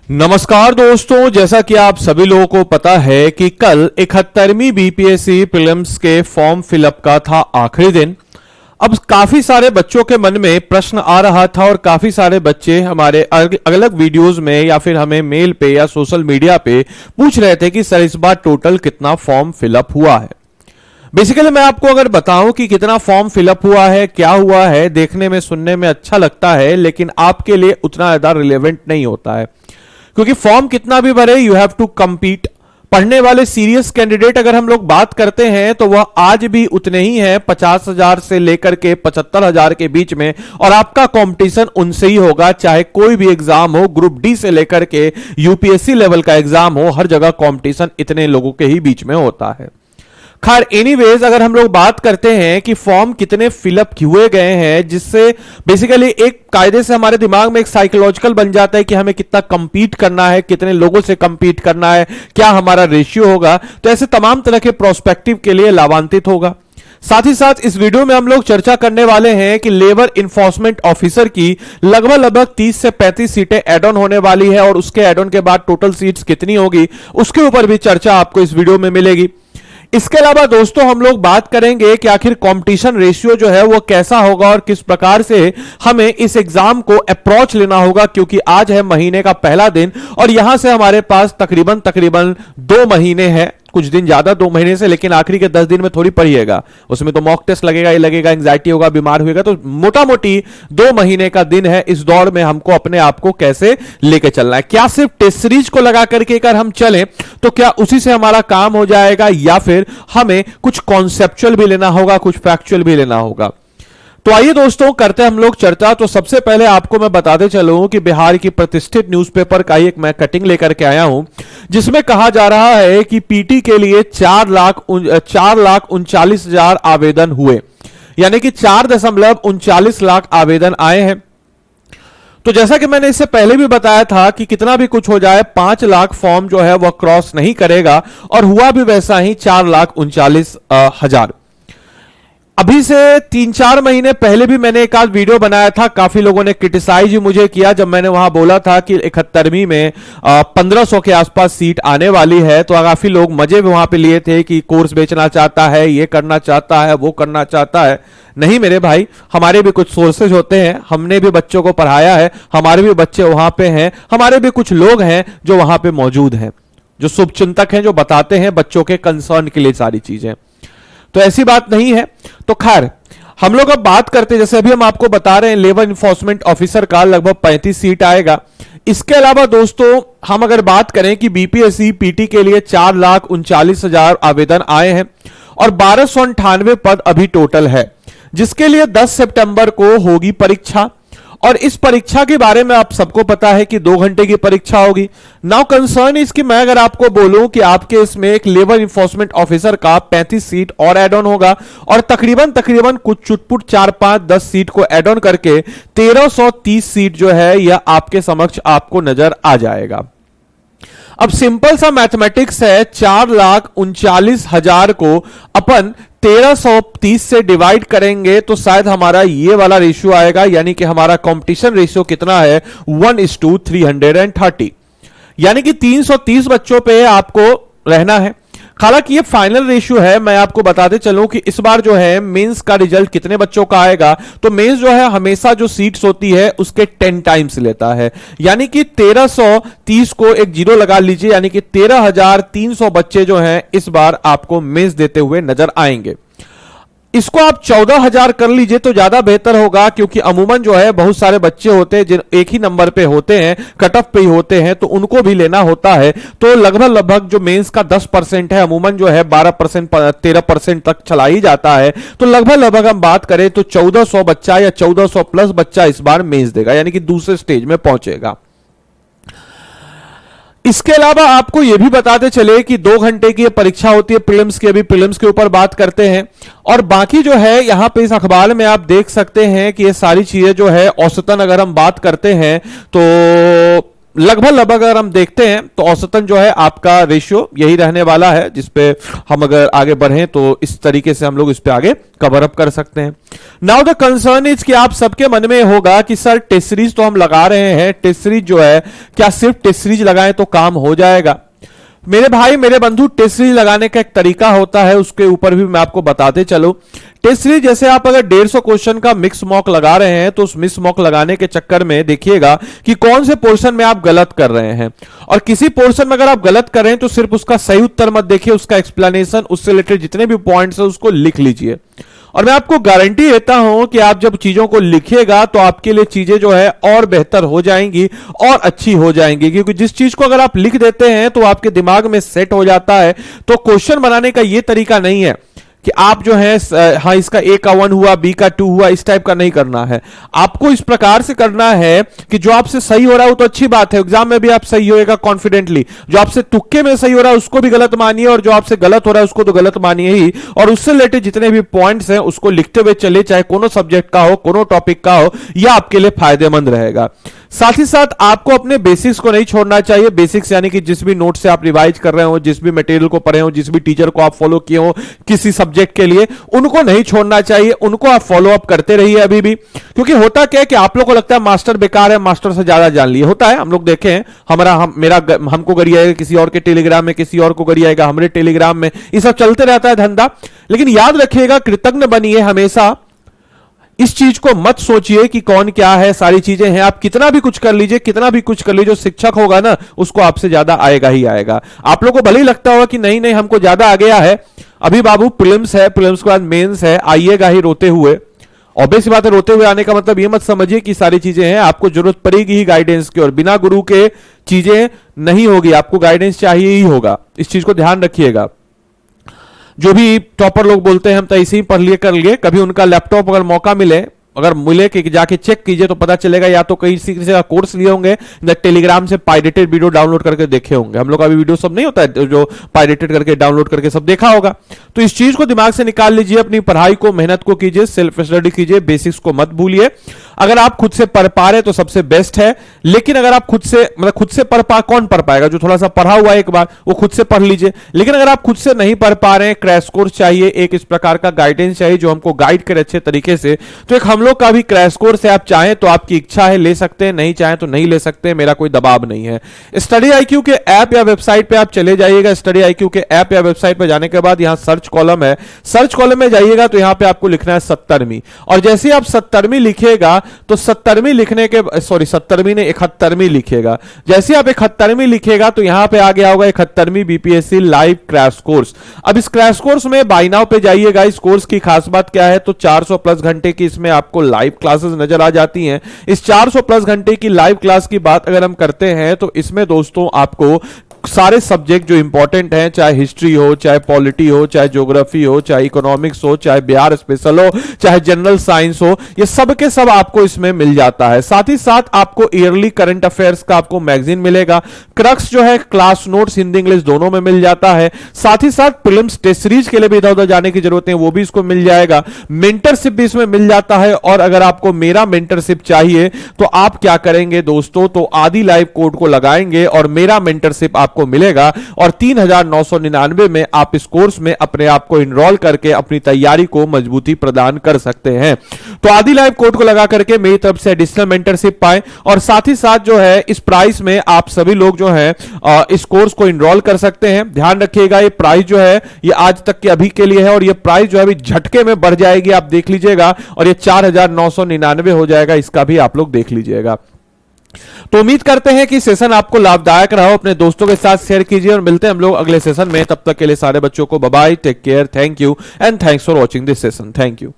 नमस्कार दोस्तों, जैसा कि आप सभी लोगों को पता है कि कल 71वीं बीपीएससी प्रीलिम्स के फॉर्म फिलअप का था आखिरी दिन। अब काफी सारे बच्चों के मन में प्रश्न आ रहा था और काफी सारे बच्चे हमारे अलग अलग वीडियोस में या फिर हमें मेल पे या सोशल मीडिया पे पूछ रहे थे कि सर इस बार टोटल कितना फॉर्म फिलअप हुआ है। बेसिकली मैं आपको अगर बताऊं कि कितना फॉर्म फिलअप हुआ है, क्या हुआ है, देखने में सुनने में अच्छा लगता है, लेकिन आपके लिए उतना ज्यादा रिलेवेंट नहीं होता है, क्योंकि फॉर्म कितना भी भरे यू हैव टू कंपीट। पढ़ने वाले सीरियस कैंडिडेट अगर हम लोग बात करते हैं तो वह आज भी उतने ही हैं, 50,000 से लेकर के 75,000 के बीच में, और आपका कंपटीशन उनसे ही होगा, चाहे कोई भी एग्जाम हो, ग्रुप डी से लेकर के यूपीएससी लेवल का एग्जाम हो, हर जगह कंपटीशन इतने लोगों के ही बीच में होता है। खैर एनीवेज, अगर हम लोग बात करते हैं कि फॉर्म कितने फिलअप हुए गए हैं, जिससे बेसिकली एक कायदे से हमारे दिमाग में एक साइकोलॉजिकल बन जाता है कि हमें कितना कंपीट करना है, कितने लोगों से कंपीट करना है, क्या हमारा रेशियो होगा, तो ऐसे तमाम तरह के प्रोस्पेक्टिव के लिए लाभान्वित होगा। साथ ही साथ इस वीडियो में हम लोग चर्चा करने वाले हैं कि लेबर इन्फोर्समेंट ऑफिसर की लगभग 30 से 35 सीटें एड ऑन होने वाली है, और उसके एड ऑन के बाद टोटल सीट्स कितनी होगी उसके ऊपर भी चर्चा आपको इस वीडियो में मिलेगी। इसके अलावा दोस्तों हम लोग बात करेंगे कि आखिर कंपटीशन रेशियो जो है वो कैसा होगा और किस प्रकार से हमें इस एग्जाम को अप्रोच लेना होगा, क्योंकि आज है महीने का पहला दिन और यहां से हमारे पास तकरीबन 2 महीने हैं, कुछ दिन ज्यादा 2 महीने से, लेकिन आखिरी के 10 दिन में थोड़ी पढ़िएगा, उसमें तो मॉक टेस्ट लगेगा, ये लगेगा, एंग्जाइटी होगा, बीमार होगा, तो मोटा मोटी 2 महीने का दिन है। इस दौर में हमको अपने आप को कैसे लेके चलना है, क्या सिर्फ टेस्ट सीरीज को लगा करके अगर हम चलें तो क्या उसी से हमारा काम हो जाएगा, या फिर हमें कुछ कॉन्सेप्चुअल भी लेना होगा, कुछ फैक्चुअल भी लेना होगा। तो आइए दोस्तों करते हैं हम लोग चर्चा। तो सबसे पहले आपको मैं बताते चलूं कि बिहार की प्रतिष्ठित न्यूज़पेपर का एक मैं कटिंग लेकर के आया हूं, जिसमें कहा जा रहा है कि पीटी के लिए 4,39,000 आवेदन हुए, यानी कि 4.39 लाख आवेदन आए हैं। तो जैसा कि मैंने इससे पहले भी बताया था कि कितना भी कुछ हो जाए 5 लाख फॉर्म जो है वह क्रॉस नहीं करेगा, और हुआ भी वैसा ही 4,39,000। अभी से 3-4 महीने पहले भी मैंने एक आध वीडियो बनाया था, काफी लोगों ने क्रिटिसाइज मुझे किया जब मैंने वहां बोला था कि 71वीं में 1500 के आसपास सीट आने वाली है। तो काफी लोग मजे भी वहां पे लिए थे कि कोर्स बेचना चाहता है, ये करना चाहता है, वो करना चाहता है। नहीं मेरे भाई, हमारे भी कुछ सोर्सेज होते हैं, हमने भी बच्चों को पढ़ाया है, हमारे भी बच्चे वहां पे हैं, हमारे भी कुछ लोग हैं जो वहां पे मौजूद हैं, जो शुभचिंतक हैं, जो बताते हैं बच्चों के कंसर्न के लिए सारी चीजें। तो ऐसी बात नहीं है। तो खैर हम लोग अब बात करते हैं, जैसे अभी हम आपको बता रहे हैं लेबर इन्फोर्समेंट ऑफिसर का लगभग 35 सीट आएगा। इसके अलावा दोस्तों हम अगर बात करें कि बीपीएससी पीटी के लिए 4,39,000 आवेदन आए हैं और 1298 पद अभी टोटल है, जिसके लिए 10 सितंबर को होगी परीक्षा। और इस परीक्षा के बारे में आप सबको पता है कि 2 घंटे की परीक्षा होगी। नाउ कंसर्न इज कि मैं अगर आपको बोलूं कि आपके इसमें एक लेबर इन्फोर्समेंट ऑफिसर का 35 सीट और एड ऑन होगा, और तकरीबन कुछ चुटपुट 4-5-10 सीट को एड ऑन करके 1330 सीट जो है यह आपके समक्ष आपको नजर आ जाएगा। अब सिंपल सा मैथमेटिक्स है, 4,39,000 को अपन 1330 से डिवाइड करेंगे तो शायद हमारा ये वाला रेशियो आएगा, यानी कि हमारा कंपटीशन रेशियो कितना है 1:330, यानी कि 330 बच्चों पे आपको रहना है। हालांकि ये फाइनल रेशियो है, मैं आपको बताते चलूं कि इस बार जो है मेंस का रिजल्ट कितने बच्चों का आएगा, तो मेंस जो है हमेशा जो सीट्स होती है उसके 10 टाइम्स लेता है, यानी कि 1330 को एक जीरो लगा लीजिए, यानी कि 13,300 बच्चे जो हैं इस बार आपको मेंस देते हुए नजर आएंगे। इसको आप 14,000 कर लीजिए तो ज्यादा बेहतर होगा, क्योंकि अमूमन जो है बहुत सारे बच्चे होते हैं जिन एक ही नंबर पे होते हैं, कट ऑफ पे ही होते हैं, तो उनको भी लेना होता है। तो लगभग जो मेंस का 10% है, अमूमन जो है 12% 13% तक चला ही जाता है। तो लगभग हम बात करें तो 1400 बच्चा या 1400 प्लस बच्चा इस बार मेंस देगा, यानी कि दूसरे स्टेज में पहुंचेगा। इसके अलावा आपको यह भी बताते चले कि 2 घंटे की परीक्षा होती है प्रीलिम्स की, अभी प्रीलिम्स के ऊपर बात करते हैं। और बाकी जो है यहां पे इस अखबार में आप देख सकते हैं कि ये सारी चीजें जो है औसतन अगर हम बात करते हैं तो लगभग लगभग अगर हम देखते हैं तो औसतन जो है आपका रेशियो यही रहने वाला है, जिसपे हम अगर आगे बढ़ें तो इस तरीके से हम लोग इस पे आगे कवर अप कर सकते हैं। नाउ द कंसर्न इज कि आप सबके मन में होगा कि सर टेस्ट सीरीज तो हम लगा रहे हैं, टेस्ट सीरीज जो है क्या सिर्फ टेस्ट सीरीज लगाएं तो काम हो जाएगा? मेरे भाई मेरे बंधु, टेस्ट सीरीज लगाने का एक तरीका होता है, उसके ऊपर भी मैं आपको बताते चलो। टेस्ट सीरीज जैसे आप अगर 150 क्वेश्चन का मिक्स मॉक लगा रहे हैं तो उस मिक्स मॉक लगाने के चक्कर में देखिएगा कि कौन से पोर्शन में आप गलत कर रहे हैं, और किसी पोर्शन में अगर आप गलत कर रहे हैं तो सिर्फ उसका सही उत्तर मत देखिए, उसका एक्सप्लेनेशन, उससे रिलेटेड जितने भी पॉइंट्स है उसको लिख लीजिए। और मैं आपको गारंटी देता हूं कि आप जब चीजों को लिखिएगा तो आपके लिए चीजें जो है और बेहतर हो जाएंगी और अच्छी हो जाएंगी, क्योंकि जिस चीज को अगर आप लिख देते हैं तो आपके दिमाग में सेट हो जाता है। तो क्वेश्चन बनाने का यह तरीका नहीं है कि आप जो है हाँ इसका ए का 1 हुआ, बी का 2 हुआ, इस टाइप का नहीं करना है। आपको इस प्रकार से करना है कि जो आपसे सही हो रहा है वो तो अच्छी बात है, एग्जाम में भी आप सही होएगा कॉन्फिडेंटली। जो आपसे तुक्के में सही हो रहा है उसको भी गलत मानिए, और जो आपसे गलत हो रहा है उसको तो गलत मानिए ही, और उससे रिलेटेड जितने भी पॉइंट्स हैं उसको लिखते हुए चले, चाहे कोनो सब्जेक्ट का हो, कोनो टॉपिक का हो, यह आपके लिए फायदेमंद रहेगा। साथ ही साथ आपको अपने बेसिक्स को नहीं छोड़ना चाहिए। बेसिक्स यानी कि जिस भी नोट से आप रिवाइज कर रहे हो, जिस भी मटेरियल को पढ़े हो, जिस भी टीचर को आप फॉलो किए हो किसी सब्जेक्ट के लिए, उनको नहीं छोड़ना चाहिए, उनको आप फॉलो अप करते रहिए अभी भी। क्योंकि होता क्या है कि आप लोग को लगता है मास्टर बेकार है, मास्टर से ज्यादा जान लिए, होता है, हम लोग देखे हैं, हमको गड़ी आएगा किसी और के टेलीग्राम में, किसी और को गड़ी आएगा हमारे टेलीग्राम में, ये सब चलते रहता है धंधा। लेकिन याद रखिएगा, कृतज्ञ बनिए हमेशा, इस चीज को मत सोचिए कि कौन क्या है, सारी चीजें हैं, आप कितना भी कुछ कर लीजिए, कितना भी कुछ कर लीजिए, जो शिक्षक होगा ना उसको आपसे ज्यादा आएगा ही आएगा। आप लोगों को भले ही लगता होगा कि नहीं नहीं हमको ज्यादा आ गया है, अभी बाबू प्रीलिम्स है, प्रीलिम्स के बाद मेंस है, आइएगा ही रोते हुए। ऑब्वियस बात है, रोते हुए आने का मतलब ये मत समझिए कि सारी चीजें हैं, आपको जरूरत पड़ेगी ही गाइडेंस की, और बिना गुरु के चीजें नहीं होगी, आपको गाइडेंस चाहिए ही होगा, इस चीज को ध्यान रखिएगा। जो भी टॉपर लोग बोलते हैं हम तो ऐसे ही पढ़ लिए कर लिए, कभी उनका लैपटॉप अगर मौका मिले, अगर मिले कि जाके चेक कीजिए तो पता चलेगा या तो कहीं किसी का कोर्स लिए होंगे या टेलीग्राम से पायरेटेड वीडियो डाउनलोड करके देखे होंगे। हम लोग का भी वीडियो सब नहीं होता है जो पायरेटेड करके डाउनलोड करके सब देखा होगा। तो इस चीज को दिमाग से निकाल लीजिए, अपनी पढ़ाई को, मेहनत को कीजिए, सेल्फ स्टडी कीजिए, बेसिक्स को मत भूलिए। अगर आप खुद से पढ़ पा रहे तो सबसे बेस्ट है, लेकिन अगर आप खुद से पढ़ पा, कौन पढ़ पाएगा? जो थोड़ा सा पढ़ा हुआ है एक बार वो खुद से पढ़ लीजिए। लेकिन अगर आप खुद से नहीं पढ़ पा रहे हैं, क्रैश कोर्स चाहिए, एक इस प्रकार का गाइडेंस चाहिए जो हमको गाइड करे अच्छे तरीके से, तो एक हम लोग का भी क्रैश कोर्स है। आप चाहें तो आपकी इच्छा है ले सकते हैं, नहीं चाहें तो नहीं ले सकते, मेरा कोई दबाव नहीं है। स्टडी आईक्यू के ऐप या वेबसाइट पे आप चले जाइएगा। स्टडी आईक्यू के ऐप या वेबसाइट पे जाने के बाद यहां सर्च कॉलम है, सर्च कॉलम में जाइएगा तो यहां पे आपको लिखना है 70वीं, और जैसे आप 70वीं लिखिएगा तो 70वीं लिखने के 70वीं ने 71वीं लिखिएगा। जैसे आप 71वीं लिखिएगा तो यहां पे आ गया होगा 71वीं बीपीएससी लाइव क्रैश कोर्स। अब इस क्रैश कोर्स में बाय नाउ पे जाइएगा। इस कोर्स की खास बात क्या है, तो 400 प्लस घंटे की इसमें आपको लाइव क्लासेस नजर आ जाती हैं। इस 400 प्लस घंटे की लाइव क्लास की बात अगर हम करते हैं तो इसमें दोस्तों आपको सारे सब्जेक्ट जो इंपॉर्टेंट हैं, चाहे हिस्ट्री हो, चाहे पॉलिटी हो, चाहे ज्योग्राफी हो, चाहे इकोनॉमिक्स हो, चाहे बिहार स्पेशल हो, चाहे जनरल साइंस हो, ये सब के सब आपको इसमें मिल जाता है। साथ ही साथ आपको ईयरली करंट अफेयर्स का आपको मैगजीन मिलेगा। क्रक्स जो है क्लास नोट्स हिंदी इंग्लिश दोनों में मिल जाता है। साथ ही साथ प्रीलिम्स टेस्ट सीरीज के लिए भी इधर उधर जाने की जरूरत है, वो भी इसको मिल जाएगा। मेंटरशिप भी इसमें मिल जाता है। और अगर आपको मेरा मेंटरशिप चाहिए तो आप क्या करेंगे दोस्तों, तो आदि लाइव कोड को लगाएंगे और मेरा मेंटरशिप आपको मिलेगा, और 3999 में आप इस कोर्स में अपने आप को इनरोल करके अपनी तैयारी को मजबूती प्रदान कर सकते हैं। तो आदि लाइव कोड को लगा करके मेरी तरफ से एडिशनल मेंटरशिप पाएं, और साथ ही साथ जो है इस प्राइस में आप सभी लोग जो है इस कोर्स को इनरोल कर सकते हैं। ध्यान रखिएगा, ये प्राइस जो है ये आज तक के अभी के लिए है, और ये प्राइस जो है अभी झटके में बढ़ जाएगी, आप देख लीजिएगा, और ये 4999 हो जाएगा, इसका भी आप लोग देख लीजिएगा। तो उम्मीद करते हैं कि सेशन आपको लाभदायक रहा हो, अपने दोस्तों के साथ शेयर कीजिए, और मिलते हैं हम लोग अगले सेशन में। तब तक के लिए सारे बच्चों को bye bye, take care, thank you and thanks for watching this session. Thank you.